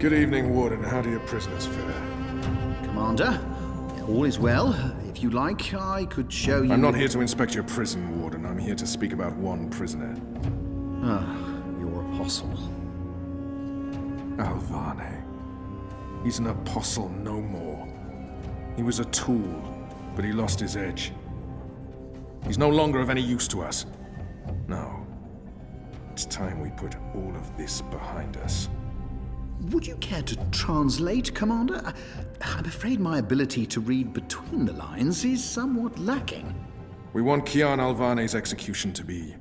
Good evening, Warden. How do your prisoners fare? Commander, all is well. If you like, I could show you... I'm not here to inspect your prison, Warden. I'm here to speak about one prisoner. Ah, your apostle. Alvane. He's an apostle no more. He was a tool, but he lost his edge. He's no longer of any use to us. No. It's time we put all of this behind us. Would you care to translate, Commander? I'm afraid my ability to read between the lines is somewhat lacking. We want Kian Alvane's execution to be...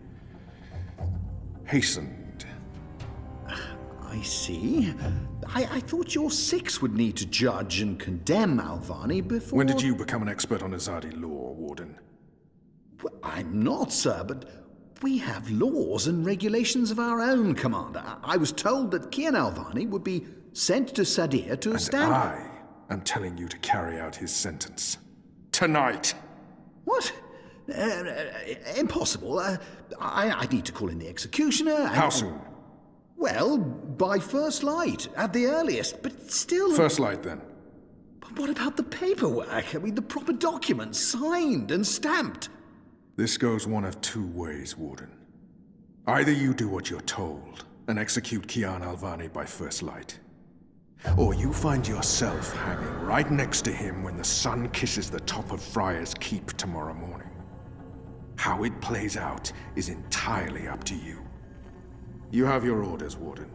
hastened. I see. I thought your six would need to judge and condemn Alvane before... When did you become an expert on Azadi law, Warden? Well, I'm not, sir, but we have laws and regulations of our own, Commander. I was told that Kian Alvane would be sent to Sadir to stand... I am telling you to carry out his sentence. Tonight! What? Impossible. I need to call in the executioner and... How soon? Well, by first light, at the earliest, but still... First light, then. But what about the paperwork? I mean, the proper documents, signed and stamped. This goes one of two ways, Warden. Either you do what you're told and execute Kian Alvane by first light, or you find yourself hanging right next to him when the sun kisses the top of Friar's Keep tomorrow morning. How it plays out is entirely up to you. You have your orders, Warden.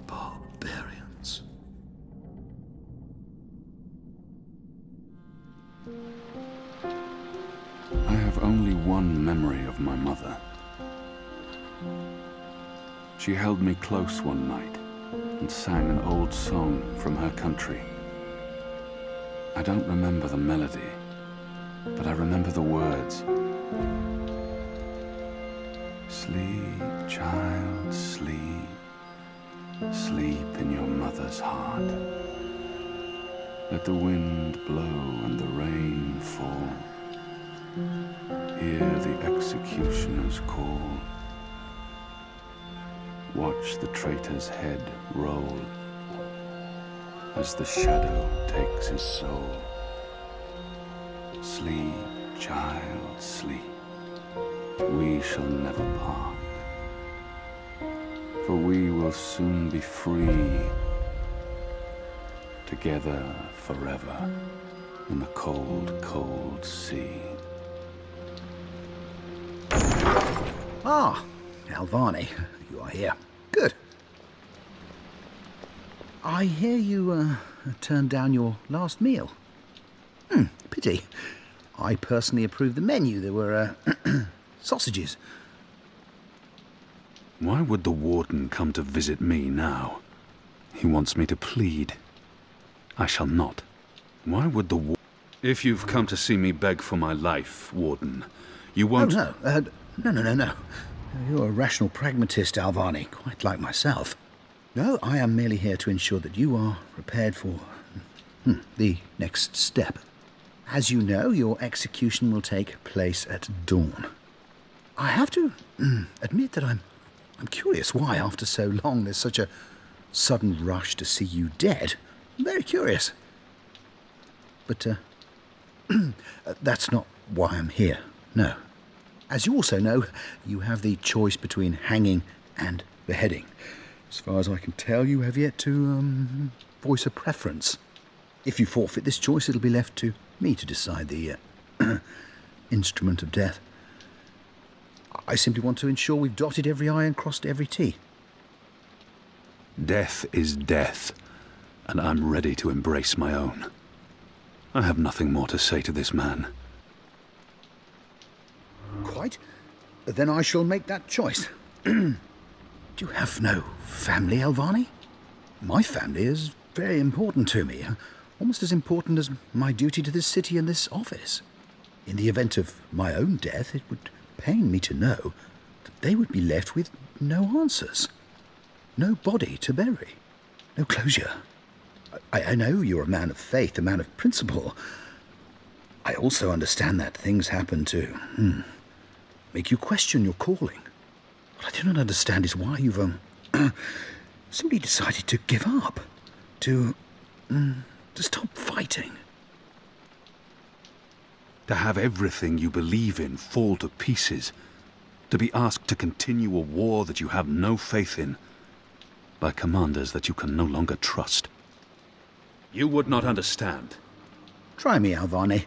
Barbarians. I have only one memory of my mother. She held me close one night and sang an old song from her country. I don't remember the melody, but I remember the words. Sleep, child, sleep. Sleep in your mother's heart. Let the wind blow and the rain fall. Hear the executioner's call. Watch the traitor's head roll as the shadow takes his soul. Sleep, child, sleep. We shall never part, for we will soon be free, together forever in the cold, cold sea. Ah, Alvane, you are here. Good. I hear you turned down your last meal. Pity. I personally approved the menu. There were sausages. Why would the warden come to visit me now? He wants me to plead. I shall not. Why would the warden... If you've come to see me beg for my life, warden, you won't... Oh, no. You're a rational pragmatist, Alvane, quite like myself. No, I am merely here to ensure that you are prepared for the next step. As you know, your execution will take place at dawn. I have to admit that I'm curious why, after so long, there's such a sudden rush to see you dead. I'm very curious. But that's not why I'm here, no. As you also know, you have the choice between hanging and beheading. As far as I can tell, you have yet to voice a preference. If you forfeit this choice, it'll be left to me to decide the instrument of death. I simply want to ensure we've dotted every I and crossed every T. Death is death, and I'm ready to embrace my own. I have nothing more to say to this man. Quite. Then I shall make that choice. Do you have no family, Alvane? My family is very important to me. Almost as important as my duty to this city and this office. In the event of my own death, it would pain me to know that they would be left with no answers. No body to bury. No closure. I know you're a man of faith, a man of principle. I also understand that things happen to make you question your calling. What I do not understand is why you've simply decided to give up, to stop fighting. To have everything you believe in fall to pieces. To be asked to continue a war that you have no faith in, by commanders that you can no longer trust. You would not understand. Try me, Alvani.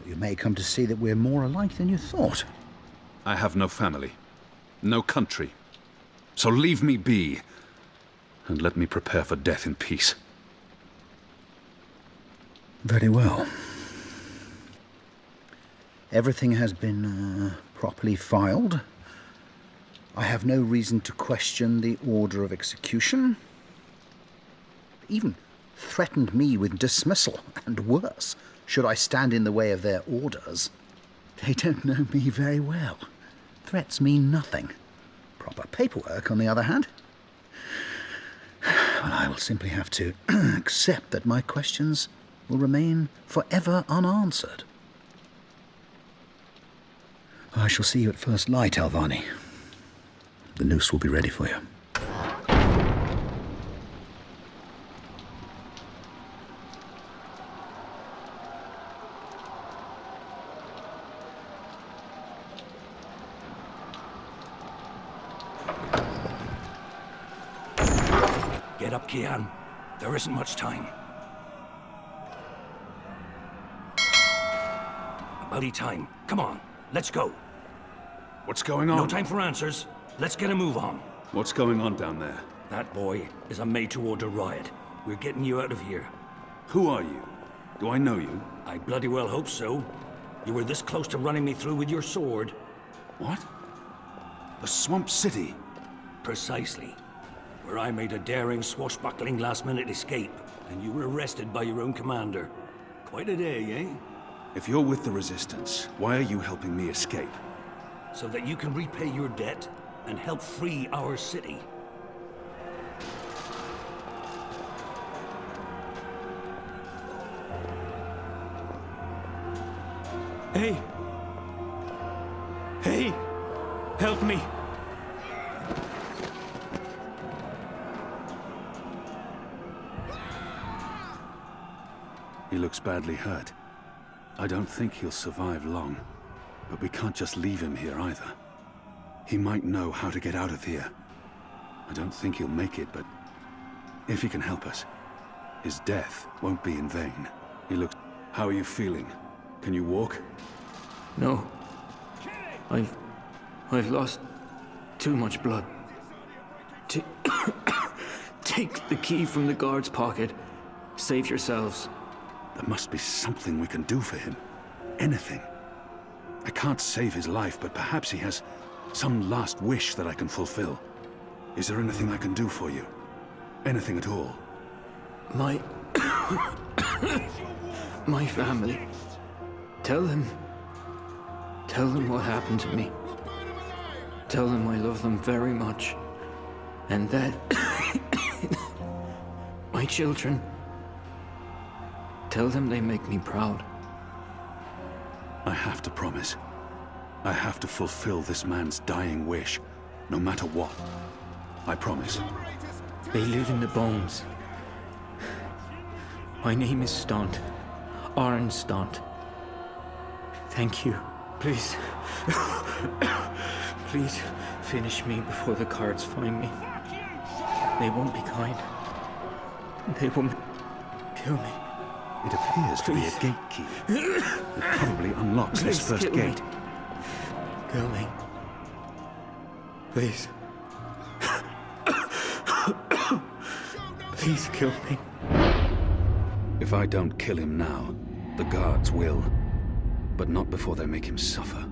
You may come to see that we're more alike than you thought. I have no family, no country. So leave me be, and let me prepare for death in peace. Very well. Everything has been properly filed. I have no reason to question the order of execution. Even threatened me with dismissal, and worse, should I stand in the way of their orders. They don't know me very well. Threats mean nothing. Proper paperwork, on the other hand. Well, I will simply have to accept that my questions will remain forever unanswered. I shall see you at first light, Alvani. The noose will be ready for you. Get up, Kian. There isn't much time. About time. Come on, let's go. What's going on? No time for answers. Let's get a move on. What's going on down there? That boy is a made-to-order riot. We're getting you out of here. Who are you? Do I know you? I bloody well hope so. You were this close to running me through with your sword. What? The Swamp City? Precisely. Where I made a daring, swashbuckling last-minute escape, and you were arrested by your own commander. Quite a day, eh? If you're with the Resistance, why are you helping me escape? So that you can repay your debt and help free our city. Hey! Hey! Help me! He looks badly hurt. I don't think he'll survive long. But we can't just leave him here either. He might know how to get out of here. I don't think he'll make it, but if he can help us, his death won't be in vain. He looks... How are you feeling? Can you walk? No. I've lost too much blood. Take the key from the guard's pocket. Save yourselves. There must be something we can do for him. Anything. I can't save his life, but perhaps he has some last wish that I can fulfill. Is there anything I can do for you? Anything at all? My family. Tell them what happened to me. Tell them I love them very much. And that my children. Tell them they make me proud. I have to promise. I have to fulfill this man's dying wish, no matter what. I promise. They live in the bones. My name is Stant. Arn Stant. Thank you. Please. Please finish me before the guards find me. They won't be kind. They won't kill me. It appears to be a gate key. It probably unlocks this first kill gate. Me. Kill me. Please. Please kill me. If I don't kill him now, the guards will. But not before they make him suffer.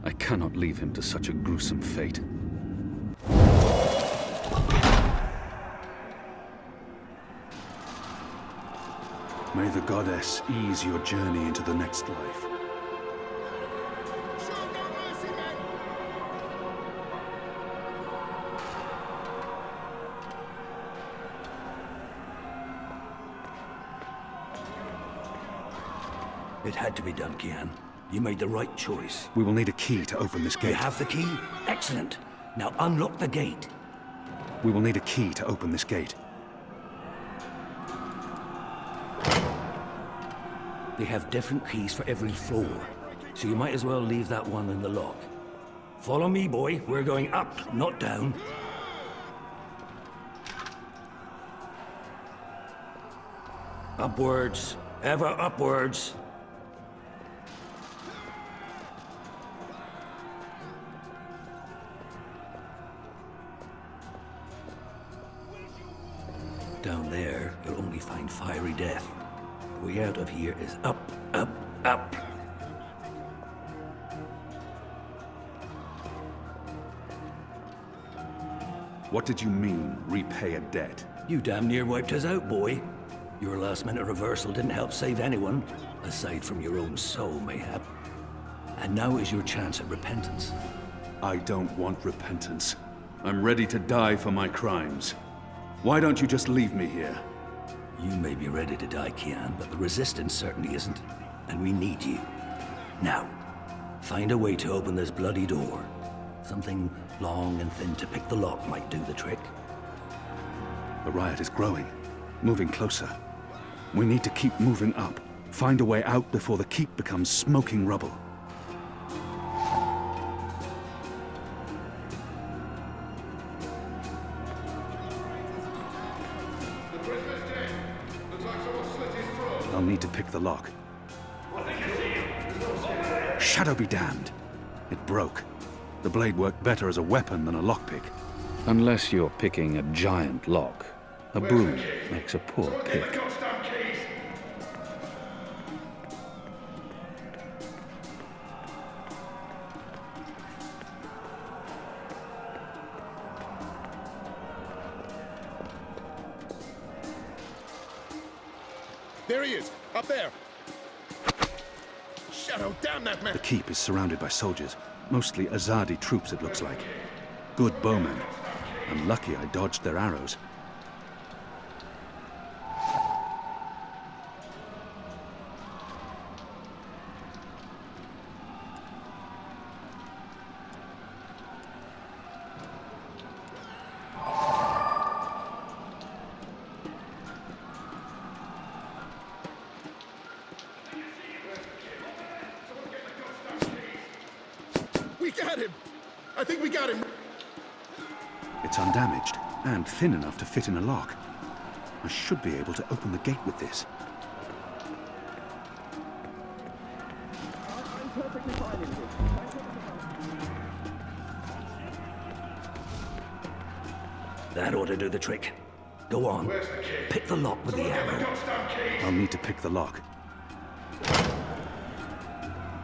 I cannot leave him to such a gruesome fate. May the goddess ease your journey into the next life. It had to be done, Kian. You made the right choice. We will need a key to open this gate. You have the key? Excellent. Now unlock the gate. We will need a key to open this gate. They have different keys for every floor, so you might as well leave that one in the lock. Follow me, boy. We're going up, not down. Upwards. Ever upwards. Down there, you'll only find fiery death. The way out of here is up, up, up. What did you mean, repay a debt? You damn near wiped us out, boy. Your last-minute reversal didn't help save anyone, aside from your own soul, mayhap. And now is your chance at repentance. I don't want repentance. I'm ready to die for my crimes. Why don't you just leave me here? You may be ready to die, Kian, but the Resistance certainly isn't. And we need you. Now, find a way to open this bloody door. Something long and thin to pick the lock might do the trick. The riot is growing, moving closer. We need to keep moving up. Find a way out before the keep becomes smoking rubble. I'll need to pick the lock. Shadow be damned. It broke. The blade worked better as a weapon than a lockpick. Unless you're picking a giant lock. A broom makes a poor pick. There he is, up there. Shadow, damn that man! The keep is surrounded by soldiers, mostly Azadi troops it looks like. Good bowmen. I'm lucky I dodged their arrows. We got him! I think we got him! It's undamaged, and thin enough to fit in a lock. I should be able to open the gate with this. That ought to do the trick. Go on. Pick the lock with the arrow. I'll need to pick the lock.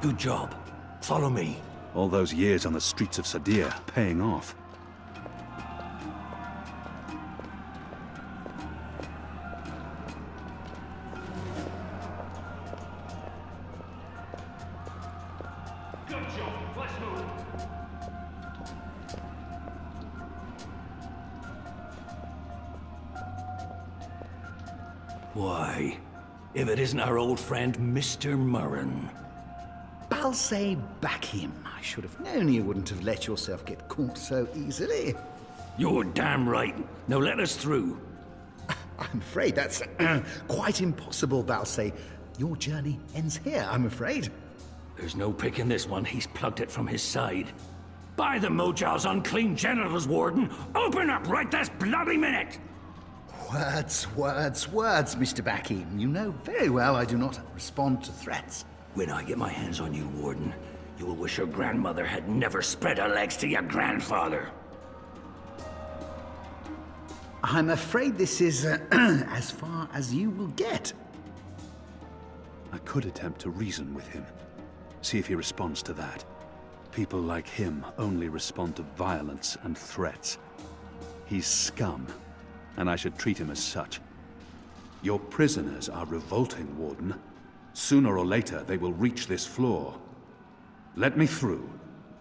Good job. Follow me. All those years on the streets of Sadir paying off. Good job. Let's move. Why, if it isn't our old friend, Mr. Murren. Balsay Bakim. I should have known you wouldn't have let yourself get caught so easily. You're damn right. Now let us through. I'm afraid that's quite impossible, Balsay. Your journey ends here, I'm afraid. There's no picking this one. He's plugged it from his side. By the Mojal's unclean genitals, Warden! Open up right this bloody minute! Words, Mr. Bakim. You know very well I do not respond to threats. When I get my hands on you, Warden, you will wish your grandmother had never spread her legs to your grandfather. I'm afraid this is as far as you will get. I could attempt to reason with him. See if he responds to that. People like him only respond to violence and threats. He's scum, and I should treat him as such. Your prisoners are revolting, Warden. Sooner or later, they will reach this floor. Let me through,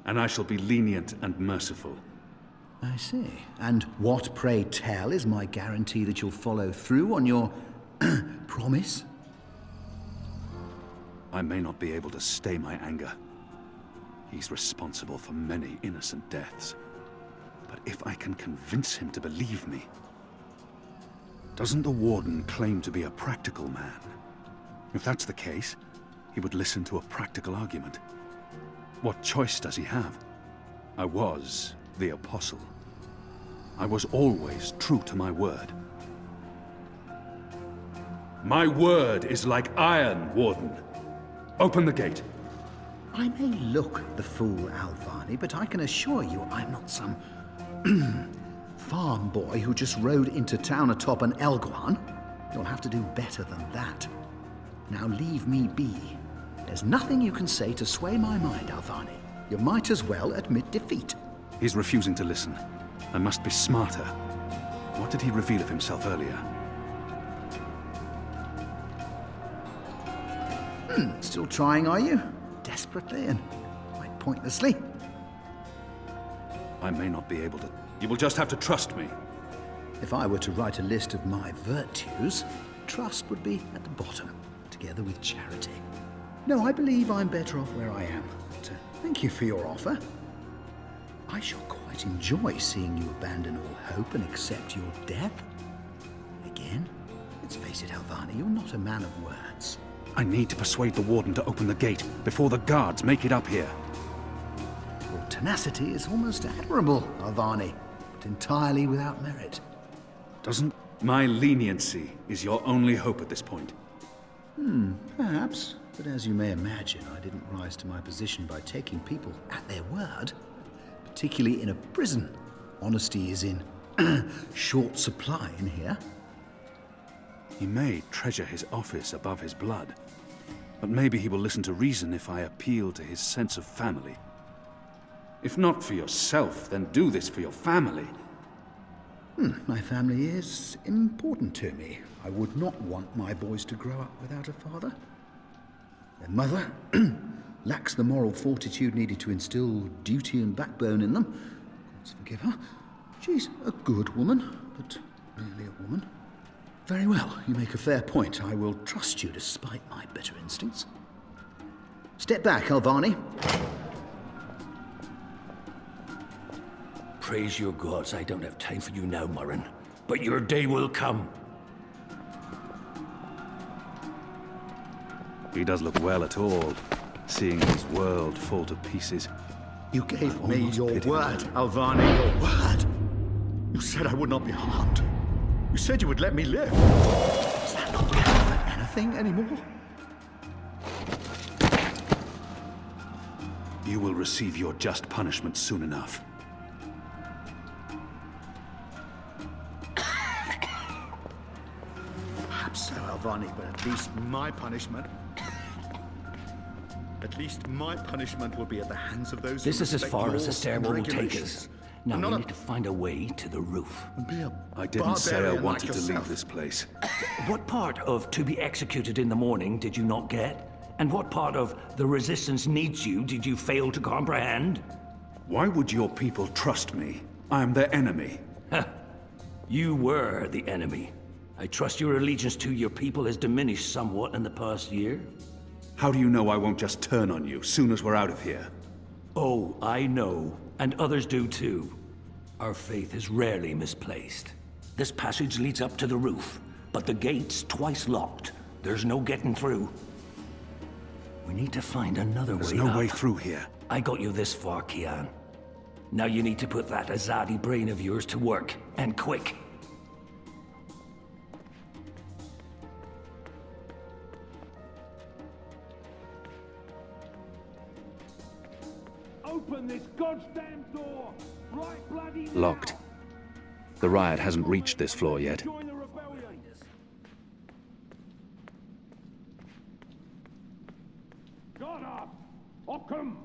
and I shall be lenient and merciful. I see. And what, pray tell, is my guarantee that you'll follow through on your promise? I may not be able to stay my anger. He's responsible for many innocent deaths. But But if I can convince him to believe me... Doesn't the Warden claim to be a practical man? If that's the case, he would listen to a practical argument. What choice does he have? I was the Apostle. I was always true to my word. My word is like iron, Warden. Open the gate. I may look the fool, Alvani, but I can assure you I'm not some farm boy who just rode into town atop an Elguan. You'll have to do better than that. Now leave me be. There's nothing you can say to sway my mind, Alvani. You might as well admit defeat. He's refusing to listen. I must be smarter. What did he reveal of himself earlier? Still trying, are you? Desperately and quite pointlessly. I may not be able to... You will just have to trust me. If I were to write a list of my virtues, trust would be at the bottom, together with charity. No, I believe I'm better off where I am. But, thank you for your offer. I shall quite enjoy seeing you abandon all hope and accept your death. Again, let's face it, Alvani, you're not a man of words. I need to persuade the Warden to open the gate before the guards make it up here. Your tenacity is almost admirable, Alvani, but entirely without merit. Doesn't... My leniency is your only hope at this point. Perhaps, but as you may imagine, I didn't rise to my position by taking people at their word, particularly in a prison. Honesty is in short supply in here. He may treasure his office above his blood, but maybe he will listen to reason if I appeal to his sense of family. If not for yourself, then do this for your family. My family is important to me. I would not want my boys to grow up without a father. Their mother lacks the moral fortitude needed to instill duty and backbone in them. Gods forgive her. She's a good woman, but merely a woman. Very well, you make a fair point. I will trust you despite my better instincts. Step back, Alvani. Praise your gods, I don't have time for you now, Murren. But your day will come. He does look well at all, seeing his world fall to pieces. You gave me almost your pity word, him. Alvani, your word. You said I would not be harmed. You said you would let me live. Does that not count for anything anymore? You will receive your just punishment soon enough. Perhaps so, Alvani, but at least my punishment... At least my punishment will be at the hands of those who This is as respect far as the laws stairwell and will take us. regulations. Now I'm we not need to find a way to the roof. Be a I didn't say I barbarian wanted like to leave yourself. this place. What part of to be executed in the morning did you not get? And what part of the resistance needs you did you fail to comprehend? Why would your people trust me? I am their enemy. You were the enemy. I trust your allegiance to your people has diminished somewhat in the past year. How do you know I won't just turn on you soon as we're out of here? Oh, I know, and others do too. Our faith is rarely misplaced. This passage leads up to the roof, but the gate's twice locked. There's no getting through. We need to find another There's way no up. way through here. I got you this far, Kian. Now you need to put that Azadi brain of yours to work, and quick. Open this goddamn door! Right bloody now! Locked. The riot hasn't reached this floor yet. Join the rebellion! God up! Ockham!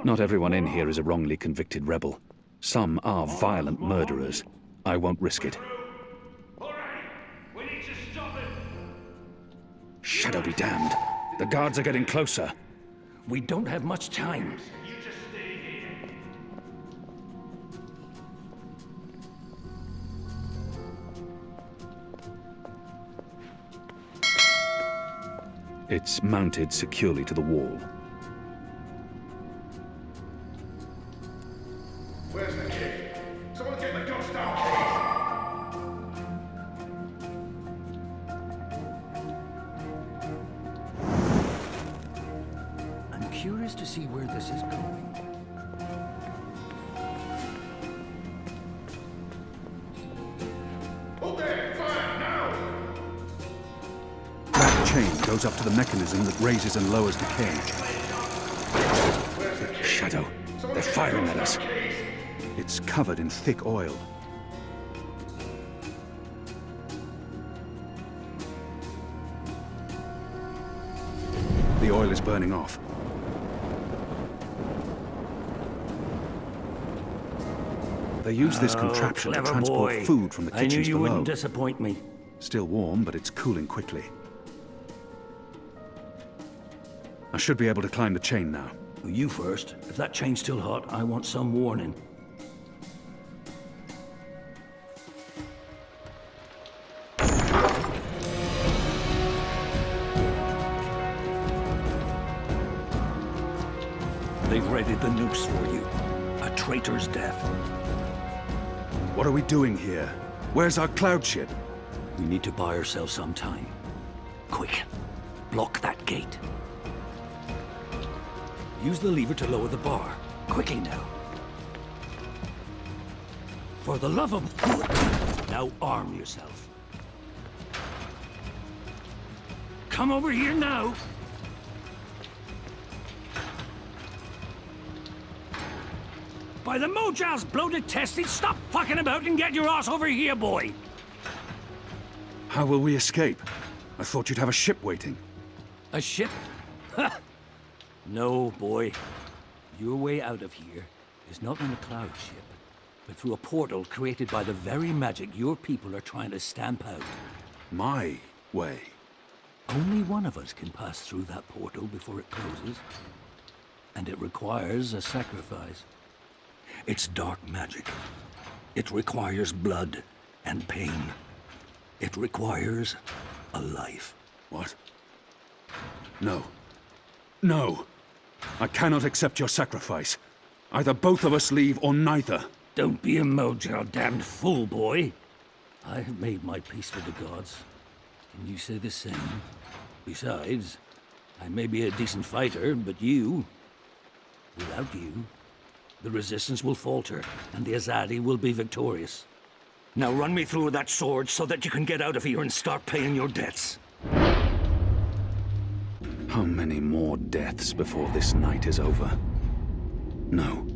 Not everyone in here is a wrongly convicted rebel. Some are violent murderers. I won't risk it. We need to stop it! Shadow be damned. The guards are getting closer. We don't have much time. You just stay here. It's mounted securely to the wall. Where's the kid? chain goes up to the mechanism that raises and lowers the cage. Shadow. They're firing at us. It's covered in thick oil. The oil is burning off. They use this contraption to clever transport boy. food from the I knew kitchens you below. wouldn't disappoint me. Still warm, but it's cooling quickly. I should be able to climb the chain now. You first. If that chain's still hot, I want some warning. They've readied the noose for you. A traitor's death. What are we doing here? Where's our cloud ship? We need to buy ourselves some time. Quick. Block that gate. Use the lever to lower the bar. Quickly now. For the love of... Now arm yourself. Come over here now. By the Mojal's bloated testes, stop fucking about and get your ass over here, boy! How will we escape? I thought you'd have a ship waiting. A ship? Ha! No, boy. Your way out of here is not in a cloud ship, but through a portal created by the very magic your people are trying to stamp out. My way. Only one of us can pass through that portal before it closes. And it requires a sacrifice. It's dark magic. It requires blood and pain. It requires a life. What? No. No! I cannot accept your sacrifice. Either both of us leave or neither. Don't be a Mojal damned fool, boy. I have made my peace with the gods. Can you say the same? Besides, I may be a decent fighter, but without you, the Resistance will falter, and the Azadi will be victorious. Now run me through that sword so that you can get out of here and start paying your debts. How many more deaths before this night is over? No.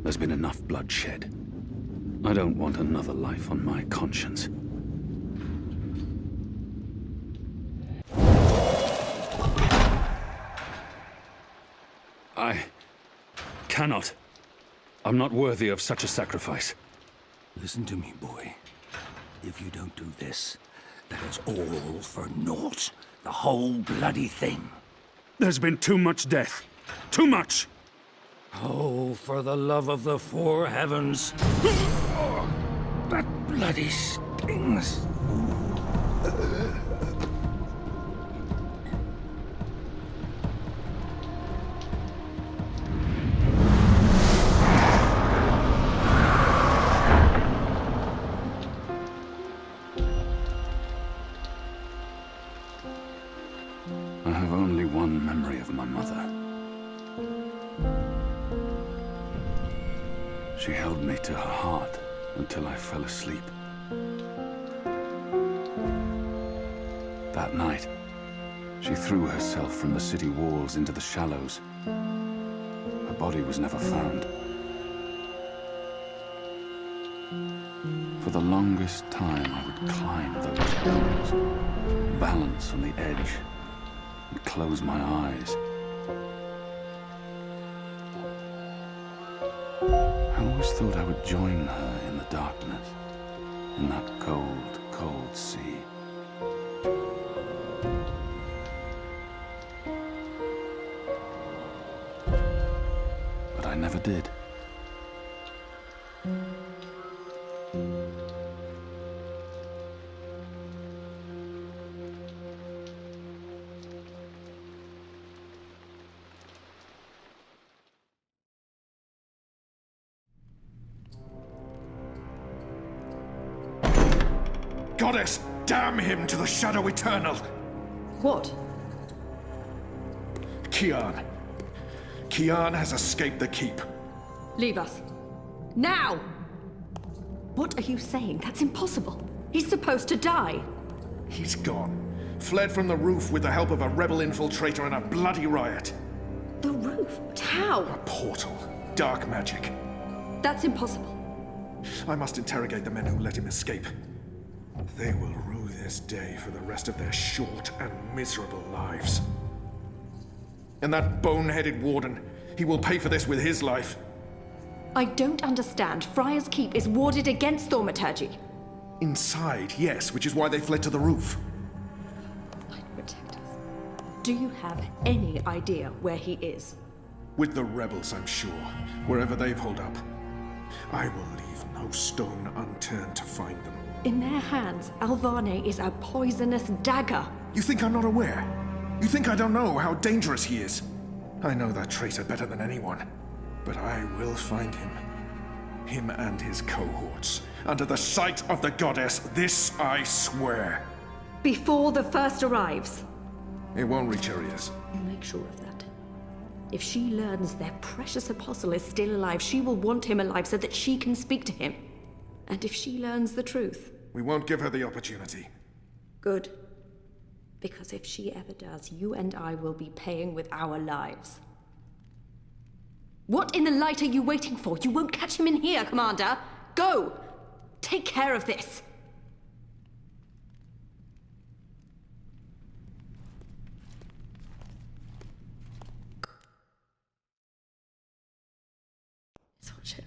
There's been enough bloodshed. I don't want another life on my conscience. I cannot. I'm not worthy of such a sacrifice. Listen to me, boy. If you don't do this, then it's all for naught. The whole bloody thing. There's been too much death. Too much! Oh, for the love of the four heavens. Oh, that bloody stings. I have only one memory of my mother. She held me to her heart until I fell asleep. That night, she threw herself from the city walls into the shallows. Her body was never found. For the longest time, I would climb those hills, balance on the edge, and close my eyes. I always thought I would join her in the darkness, in that cold, cold sea. But I never did. Goddess, damn him to the Shadow Eternal! What? Kian. Kian has escaped the keep. Leave us. Now! What are you saying? That's impossible. He's supposed to die. He's gone. fled from the roof with the help of a rebel infiltrator and a bloody riot. The roof? But how? A portal. Dark magic. That's impossible. I must interrogate the men who let him escape. They will rue this day for the rest of their short and miserable lives. And that bone-headed warden, he will pay for this with his life. I don't understand. Friar's Keep is warded against thaumaturgy. Inside, yes, which is why they fled to the roof. Light protectors. Do you have any idea where he is? With the rebels, I'm sure. Wherever they've holed up. I will leave no stone unturned to find them. In their hands, Alvane is a poisonous dagger. You think I'm not aware? You think I don't know how dangerous he is? I know that traitor better than anyone. But I will find him. Him and his cohorts. Under the sight of the goddess, this I swear. Before the first arrives. It won't reach her ears. You make sure of that. If she learns their precious apostle is still alive, she will want him alive so that she can speak to him. And if she learns the truth... We won't give her the opportunity. Good. Because if she ever does, you and I will be paying with our lives. What in the light are you waiting for? You won't catch him in here, Commander. Go! Take care of this. Let's watch it.